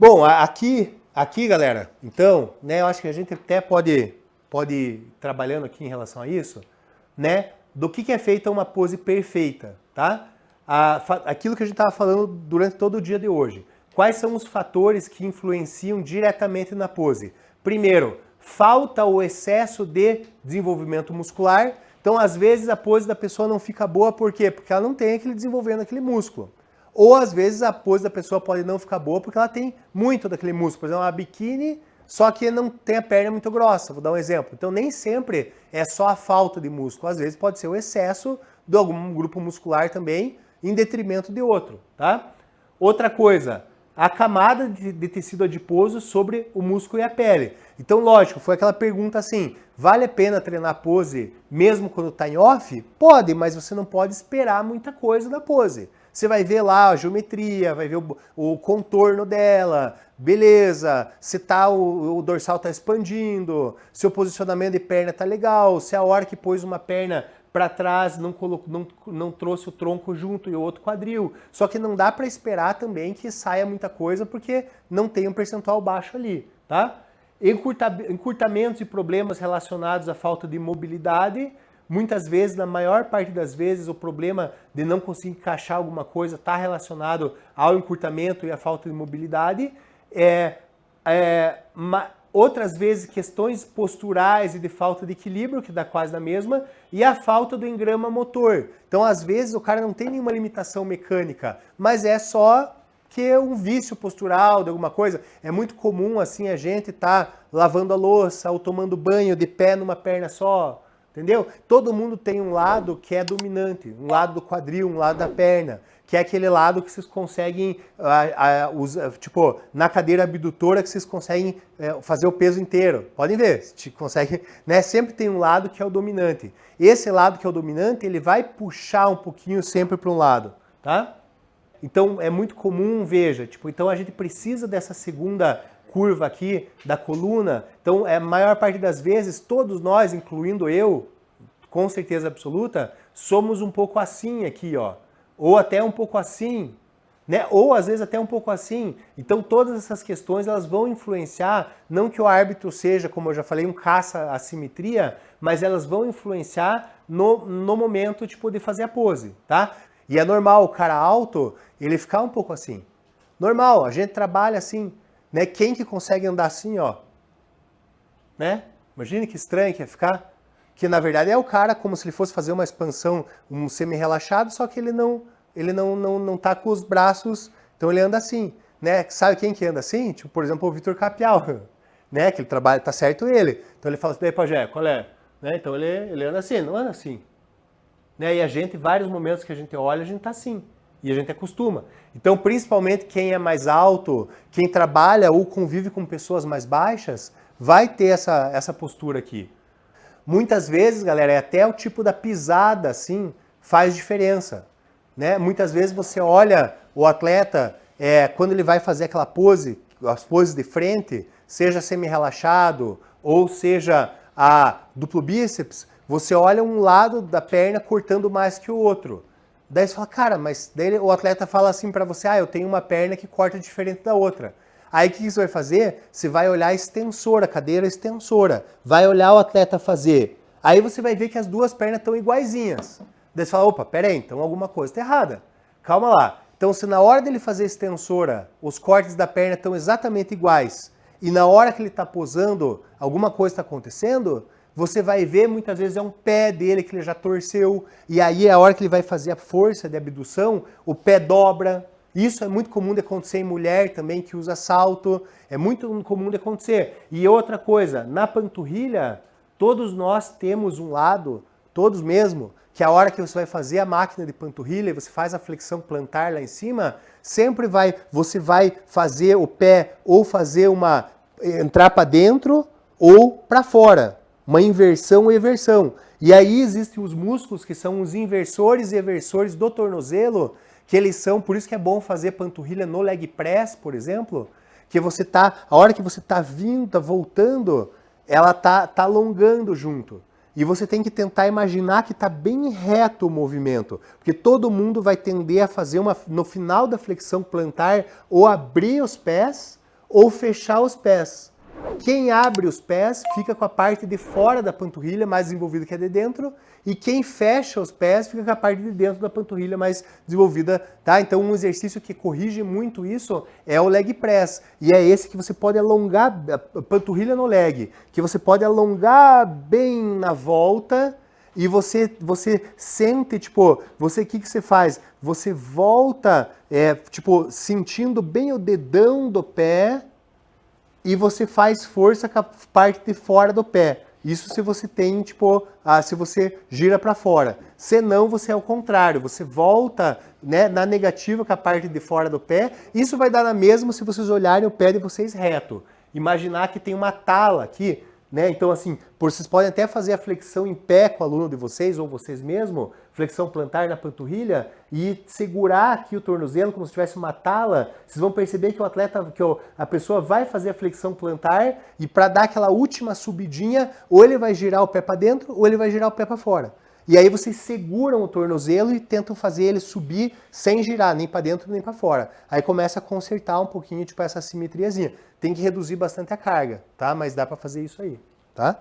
Bom, aqui, galera, então, né, eu acho que a gente até pode ir trabalhando aqui em relação a isso, né, do que é feita uma pose perfeita, tá? Aquilo que a gente estava falando durante todo o dia de hoje. Quais são os fatores que influenciam diretamente na pose? Primeiro, falta ou excesso de desenvolvimento muscular. Então, às vezes, a pose da pessoa não fica boa, por quê? Porque ela não tem aquele desenvolvendo aquele músculo. Ou às vezes a pose da pessoa pode não ficar boa porque ela tem muito daquele músculo. Por exemplo, uma biquíni, só que não tem a perna muito grossa. Vou dar um exemplo. Então nem sempre é só a falta de músculo. Às vezes pode ser o excesso de algum grupo muscular também, em detrimento de outro, tá? Outra coisa, a camada de tecido adiposo sobre o músculo e a pele. Então, lógico, foi aquela pergunta assim, vale a pena treinar pose mesmo quando está em off? Pode, mas você não pode esperar muita coisa da pose. Você vai ver lá a geometria, vai ver o contorno dela, beleza, se o dorsal está expandindo, se o posicionamento de perna está legal, se a hora que pôs uma perna para trás não trouxe o tronco junto e o outro quadril. Só que não dá para esperar também que saia muita coisa porque não tem um percentual baixo ali, tá? Encurtamentos e problemas relacionados à falta de mobilidade. Muitas vezes, na maior parte das vezes, o problema de não conseguir encaixar alguma coisa está relacionado ao encurtamento e à falta de mobilidade. Outras vezes, questões posturais e de falta de equilíbrio, que dá quase na mesma, e a falta do engrama motor. Então, às vezes, o cara não tem nenhuma limitação mecânica, mas é só que é um vício postural de alguma coisa. É muito comum, assim, a gente tá lavando a louça ou tomando banho de pé numa perna só, entendeu? Todo mundo tem um lado que é dominante, um lado do quadril, um lado da perna, que é aquele lado que vocês conseguem, tipo, na cadeira abdutora que vocês conseguem fazer o peso inteiro. Podem ver, consegue, né? Sempre tem um lado que é o dominante. Esse lado que é o dominante, ele vai puxar um pouquinho sempre para um lado, tá? Então é muito comum, veja, tipo, então a gente precisa dessa segunda curva aqui da coluna. Então, a maior parte das vezes, todos nós, incluindo eu, com certeza absoluta, somos um pouco assim aqui, ó. Ou até um pouco assim, né? Ou às vezes até um pouco assim. Então, todas essas questões, elas vão influenciar, não que o árbitro seja, como eu já falei, um caça à simetria, mas elas vão influenciar no momento, tipo, de fazer a pose, tá? E é normal o cara alto, ele ficar um pouco assim. Normal, a gente trabalha assim, né? Quem que consegue andar assim, ó? Né? Imagine que estranho que ia ficar. Que na verdade é o cara como se ele fosse fazer uma expansão, um semi-relaxado, só que ele não tá com os braços, então ele anda assim, né? Sabe quem que anda assim? Tipo, por exemplo, o Vitor Capial, né? Que ele trabalha, tá certo ele. Então ele fala assim, daí, Pajé, qual é? Né? Então ele anda assim, não anda assim. Né? E a gente, vários momentos que a gente olha, a gente tá assim. E a gente acostuma. Então, principalmente quem é mais alto, quem trabalha ou convive com pessoas mais baixas, vai ter essa postura aqui. Muitas vezes, galera, é até o tipo da pisada, assim, faz diferença. Né? Muitas vezes você olha o atleta, quando ele vai fazer aquela pose, as poses de frente, seja semi-relaxado ou seja a duplo bíceps, você olha um lado da perna cortando mais que o outro. Daí você fala, cara, mas daí o atleta fala assim pra você, eu tenho uma perna que corta diferente da outra. Aí o que você vai fazer? Você vai olhar a extensora, a cadeira extensora. Vai olhar o atleta fazer. Aí você vai ver que as duas pernas estão iguaizinhas. Daí você fala, opa, peraí, então alguma coisa está errada. Calma lá. Então se na hora dele fazer extensora, os cortes da perna estão exatamente iguais, e na hora que ele está posando, alguma coisa está acontecendo, você vai ver, muitas vezes é um pé dele que ele já torceu, e aí a hora que ele vai fazer a força de abdução, o pé dobra. Isso é muito comum de acontecer em mulher também que usa salto, é muito comum de acontecer. E outra coisa, na panturrilha, todos nós temos um lado, todos mesmo, que a hora que você vai fazer a máquina de panturrilha, você faz a flexão plantar lá em cima, sempre você vai fazer o pé ou entrar para dentro ou para fora. Uma inversão e eversão. E aí existem os músculos que são os inversores e eversores do tornozelo, que eles são, por isso que é bom fazer panturrilha no leg press, por exemplo, que a hora que você tá vindo, tá voltando, ela tá alongando junto. E você tem que tentar imaginar que tá bem reto o movimento, porque todo mundo vai tender a fazer no final da flexão plantar, ou abrir os pés, ou fechar os pés. Quem abre os pés fica com a parte de fora da panturrilha mais desenvolvida que a de dentro, e quem fecha os pés fica com a parte de dentro da panturrilha mais desenvolvida, tá? Então um exercício que corrige muito isso é o leg press, e é esse que você pode alongar a panturrilha no leg, que você pode alongar bem na volta, e você sente, tipo, o que você faz? Você volta, tipo, sentindo bem o dedão do pé, e você faz força com a parte de fora do pé. Isso se você tem, tipo, se você gira para fora. Se não, você é o contrário. Você volta, né, na negativa com a parte de fora do pé. Isso vai dar na mesma se vocês olharem o pé de vocês reto. Imaginar que tem uma tala aqui, né? Então, assim, vocês podem até fazer a flexão em pé com o aluno de vocês ou vocês mesmos, flexão plantar na panturrilha, e segurar aqui o tornozelo como se tivesse uma tala. Vocês vão perceber que o atleta, a pessoa vai fazer a flexão plantar, e para dar aquela última subidinha, ou ele vai girar o pé para dentro ou ele vai girar o pé para fora. E aí vocês seguram o tornozelo e tentam fazer ele subir sem girar, nem para dentro nem para fora. Aí começa a consertar um pouquinho, tipo, essa simetriazinha. Tem que reduzir bastante a carga, tá? Mas dá para fazer isso aí, tá?